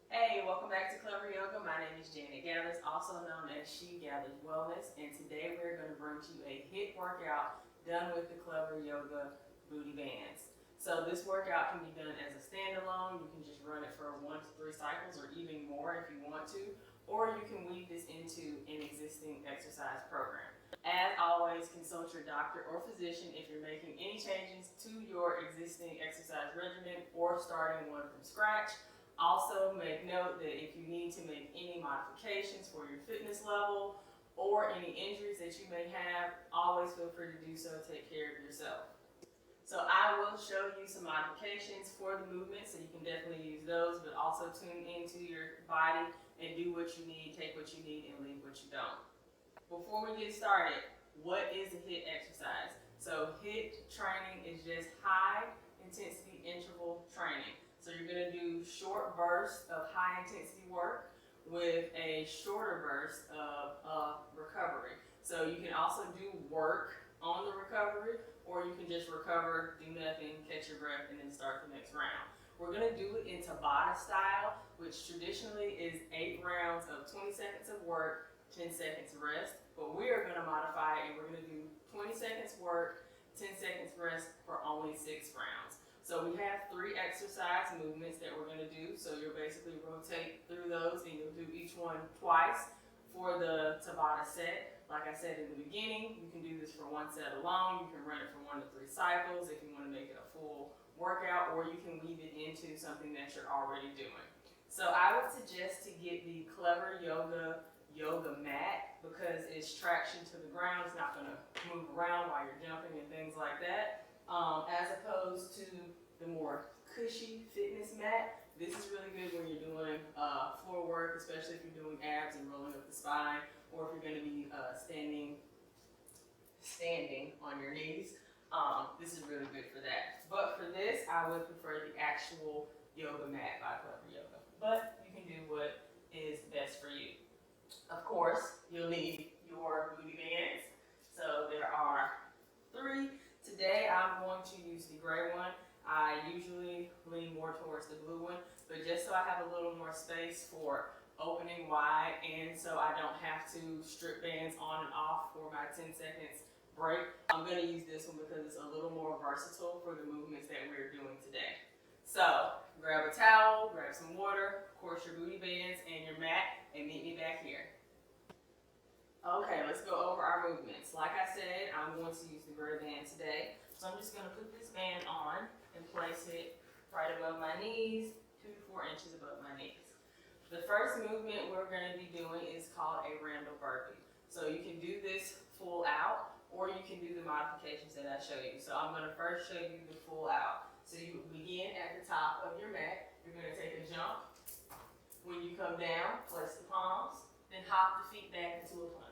Hey, welcome back to Clever Yoga. My name is Janet Gathers, also known as She Gathers Wellness, and today we're going to bring to you a HIIT workout done with the Clever Yoga booty bands. So this workout can be done as a standalone. You can just run it for 1 to 3 cycles or even more if you want to, or you can weave this into an existing exercise program. As always, consult your doctor or physician if you're making any changes to your existing exercise regimen or starting one from scratch. Also, make note that if you need to make any modifications for your fitness level or any injuries that you may have, always feel free to do so. Take care of yourself. So I will show you some modifications for the movement, so you can definitely use those, but also tune into your body and do what you need, take what you need, and leave what you don't. Before we get started, what is a HIIT exercise? So HIIT training is just high intensity interval training. So you're going to do short bursts of high intensity work with a shorter burst of recovery. So you can also do work on the recovery, or you can just recover, do nothing, catch your breath, and then start the next round. We're going to do it in Tabata style, which traditionally is 8 rounds of 20 seconds of work, 10 seconds rest, but we are going to modify it and we're going to do 20 seconds work, 10 seconds rest for only 6 rounds. So we have 3 exercise movements that we're going to do. So you'll basically rotate through those and you'll do each one twice for the Tabata set. Like I said in the beginning, you can do this for 1 set alone. You can run it for 1 to 3 cycles if you want to make it a full workout, or you can weave it into something that you're already doing. So I would suggest to get the Clever yoga mat because it's traction to the ground. It's not going to move around while you're jumping and things like that. As opposed to the more cushy fitness mat. This is really good when you're doing floor work, especially if you're doing abs and rolling up the spine, or if you're going to be standing on your knees. This is really good for that. But for this, I would prefer the actual yoga mat by Clever Yoga. But you can do what is best for you. Of course, you'll need your booty bands. So there are 3. Today I'm going to use the gray one. I usually lean more towards the blue one, but just so I have a little more space for opening wide and so I don't have to strip bands on and off for my 10 seconds break, I'm going to use this one because it's a little more versatile for the movements that we're doing today. So grab a towel, grab some water, of course your booty bands and your mat, and meet me back here. Okay, let's go over our movements. Like I said, I'm going to use the gray band today. So I'm just going to put this band on and place it right above my knees, 2 to 4 inches above my knees. The first movement we're going to be doing is called a random burpee. So you can do this full out, or you can do the modifications that I show you. So I'm going to first show you the full out. So you begin at the top of your mat. You're going to take a jump. When you come down, place the palms, then hop the feet back into a plank.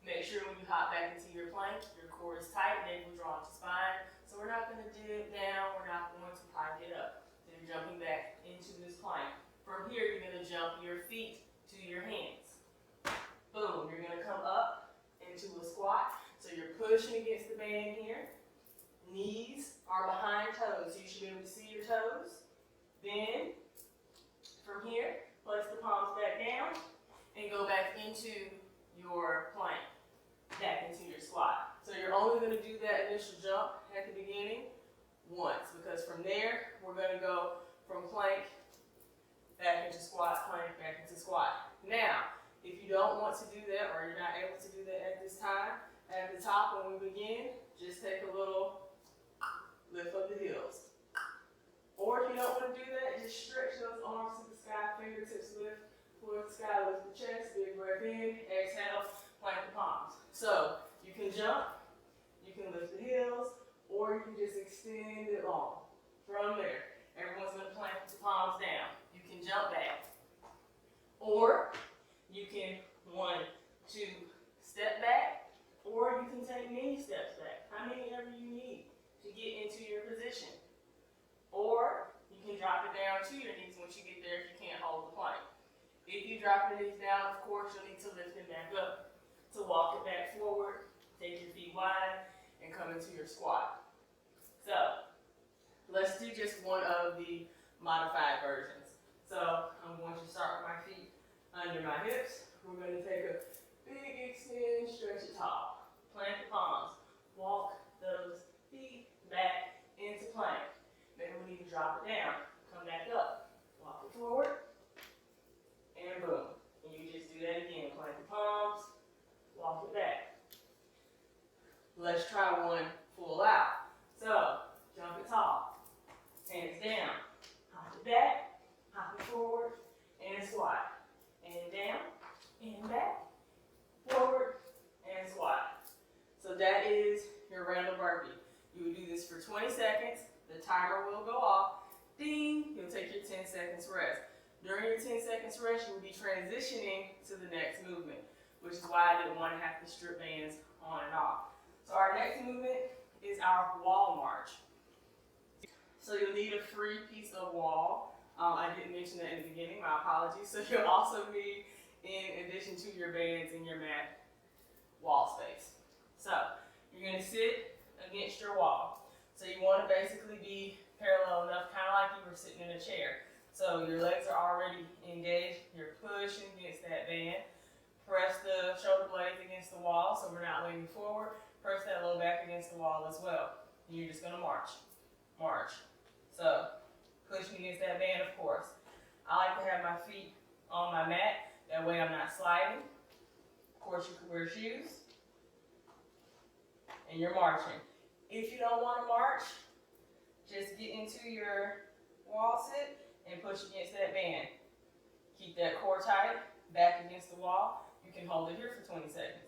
Make sure when you hop back into your plank, your core is tight, navel drawn to spine. So we're not going to dip down, we're not going to pike it up. So you're jumping back into this plank. From here, you're going to jump your feet to your hands. Boom, you're going to come up into a squat. So you're pushing against the band here. Knees are behind toes, so you should be able to see your toes. Then, from here, place the palms back down and go back into your plank. Back into your squat. So you're only going to do that initial jump at the beginning once, because from there we're going to go from plank back into squat, plank back into squat. Now, if you don't want to do that, or you're not able to do that at this time, at the top when we begin, just take a little lift of the heels. Or if you don't want to do that, just stretch those arms to the sky, fingertips lift towards the sky, lift the chest, big breath in, exhale, plank the palms. So you can jump, you can lift the heels, or you can just extend it long. From there, everyone's going to plank the palms down. You can jump back, or you can 1, 2 step back, or you can take many steps back. How many ever you need to get into your position. Or you can drop it down to your knees once you get there if you can't hold the plank. If you drop your knees down, of course, you'll need to lift it back up. To walk it back forward, take your feet wide, and come into your squat. So let's do just one of the modified versions. So I'm under my hips. We're going to take a big extend, stretch it tall. Plant the palms. Walk those feet back into plank. Maybe we need to drop it down. Come back up. Walk it forward. And boom. And you just do that again. Plant the palms. Walk it back. Let's try one full out. So, jump it tall. Hands down. Hop it back. Hop it forward. And squat. And down. And back. Forward. And squat. So that is your random burpee. You would do this for 20 seconds. The timer will go off. Ding. You'll take your 10 seconds rest. During your 10 seconds rest, you will be transitioning to the next movement, which is why I didn't want to have the strip bands on and off. So our next movement is our wall march. So you'll need a free piece of wall. I didn't mention that in the beginning, my apologies. So you'll also need, in addition to your bands and your mat, wall space. So you're going to sit against your wall. So you want to basically be parallel enough, kind of like you were sitting in a chair. So your legs are already engaged. You're pushing against that band. Press the shoulder blades against the wall so we're not leaning forward. Press that low back against the wall as well. And you're just going to march. March. So pushing against that band, of course. I like to have my feet on my mat. That way I'm not sliding. Of course, you can wear shoes. And you're marching. If you don't want to march, just get into your wall sit and push against that band. Keep that core tight, back against the wall. You can hold it here for 20 seconds.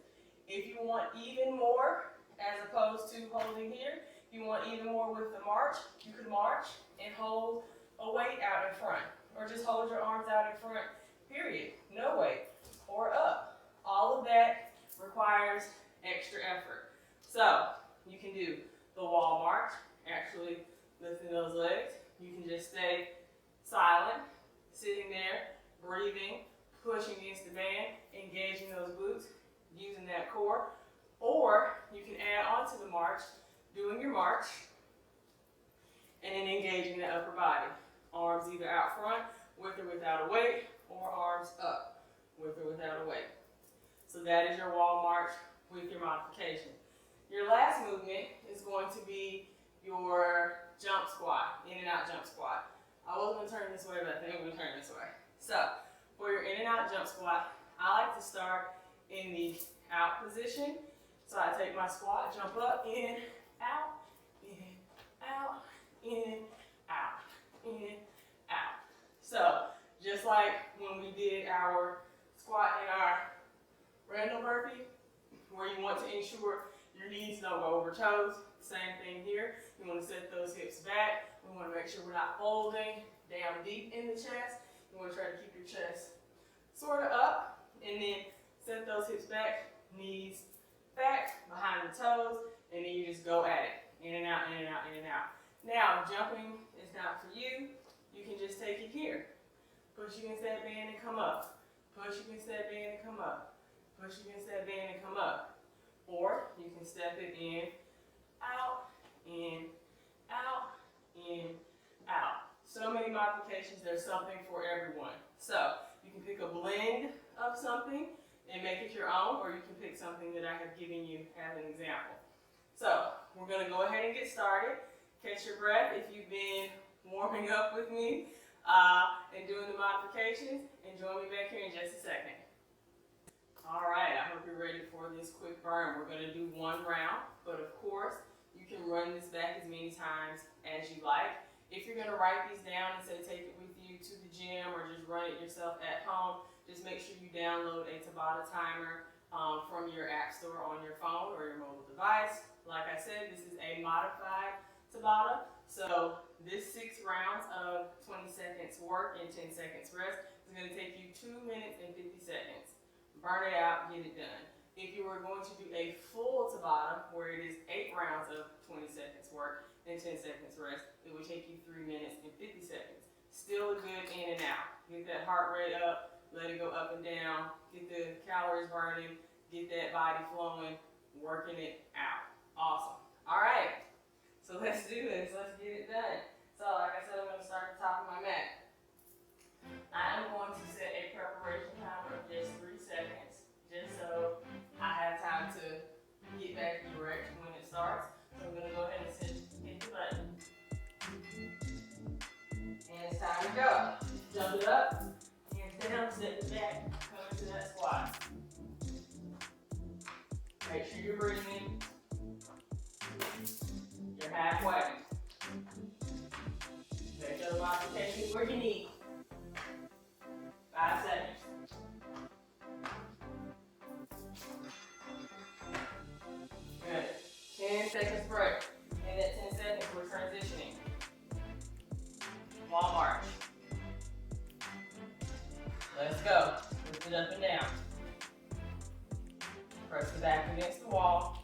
If you want even more, as opposed to holding here, if you want even more with the march, you can march and hold a weight out in front. Or just hold your arms out in front, period. No weight. Or up. All of that requires extra effort. So, you can do the wall march, actually lifting those legs. You can just stay silent, sitting there, breathing, pushing against the band, engaging those glutes, using that core. Or you can add on to the march, doing your march, and then engaging the upper body. Arms either out front, with or without a weight, or arms up, with or without a weight. So that is your wall march with your modification. Your last movement is going to be your jump squat, in and out jump squat. I was going to turn this way, but I think I'm going to turn this way. So, for your in and out jump squat, I like to start in the out position. So I take my squat, jump up, in, out, in, out, in, out, in, out. So, just like when we did our squat and our random burpee, where you want to ensure your knees don't go over toes, same thing here. You want to set those hips back. We want to make sure we're not folding down deep in the chest. You want to try to keep your chest sort of up, and then set those hips back, knees back, behind the toes, and then you just go at it. In and out, in and out, in and out. Now, jumping is not for you. You can just take it here. Push against that band and come up. Push against that band and come up. Push against that band and come up. Or you can step it in, out, in, out, in, out. So many modifications, there's something for everyone. So you can pick a blend of something and make it your own, or you can pick something that I have given you as an example. So we're going to go ahead and get started. Catch your breath if you've been warming up with me and doing the modifications, and join me back here in just a second. All right, I hope you're ready for this quick burn. We're going to do one round, but of course, you can run this back as many times as you like. If you're going to write these down and say take it with you to the gym or just run it yourself at home, just make sure you download a Tabata timer from your app store on your phone or your mobile device. Like I said, this is a modified Tabata. So this 6 rounds of 20 seconds work and 10 seconds rest is going to take you 2 minutes and 50 seconds. Burn it out, get it done. If you were going to do a full Tabata, where it is 8 rounds of 20 seconds work and 10 seconds rest, it would take you 3 minutes and 50 seconds. Still a good in and out. Get that heart rate up, let it go up and down, get the calories burning, get that body flowing, working it out. Awesome. All right, so let's do this. Let's get it done. So like I said, I'm going to start at the top of my mat. I am going to set a preparation timer step it back, come into that squat. Make sure you're breathing. You're halfway. Make sure the modification is where you need. 5 seconds. Good. 10 seconds break. In that 10 seconds, we're transitioning. Wall march. Let's go. Lift it up and down. Press the back against the wall.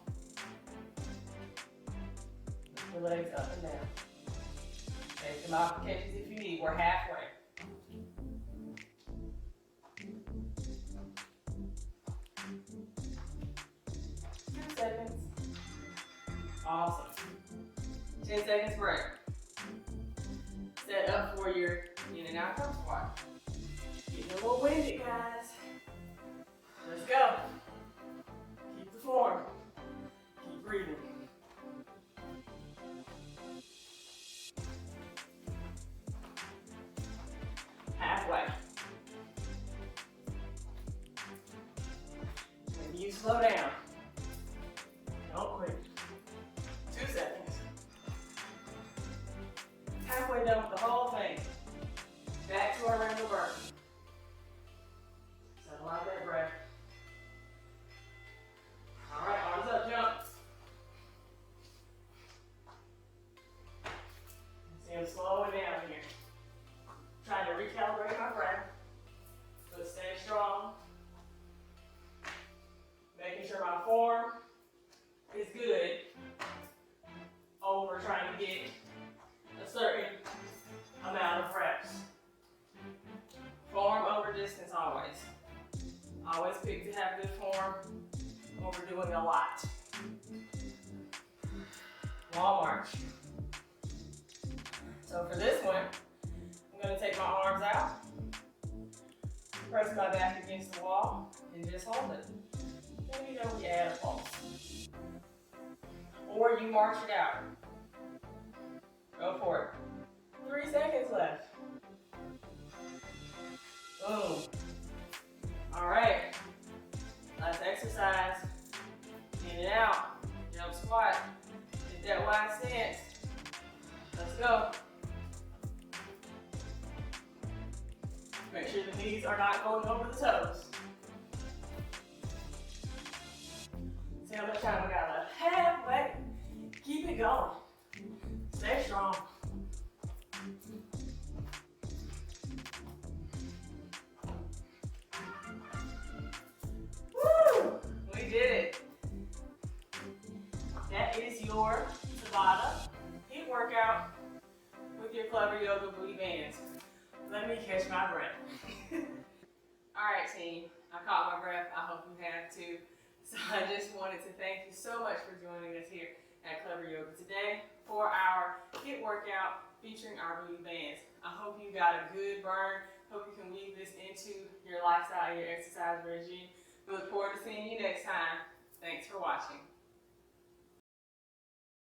Lift the legs up and down. Make the modifications if you need. We're halfway. 2 seconds. Awesome. 10 seconds break. Set up for your in and out jump squat. Getting a little winded, guys. Let's go. Keep the form. Keep breathing. Halfway. Maybe you slow down. Don't quit. 2 seconds. Halfway done with the whole thing. Back to our random burn. Settle out that breath. All right, arms up, jump. See, I'm slowing down here. Trying to recalibrate my breath, but stay strong. Making sure my form is good over trying to get a certain amount of reps. Form over distance always. Always pick to have good form over doing a lot. Wall march. So for this one, I'm going to take my arms out, press my back against the wall, and just hold it. Then you know we add a pulse. Or you march it out. Go for it. 3 seconds left. Boom. All right. Last exercise. In and out. Jump squat. Get that wide stance. Let's go. Make sure the knees are not going over the toes. See how much time we got left. Halfway. Keep it going. Stay strong. Woo! We did it. That is your Tabata HIIT workout with your Clever Yoga booty bands. Let me catch my breath. All right, team. I caught my breath. I hope you have too. So I just wanted to thank you so much for joining us here at Clever Yoga today for our HIIT workout featuring our booty bands. I hope you got a good burn. Hope you can weave this into your lifestyle, your exercise regime. We look forward to seeing you next time. Thanks for watching.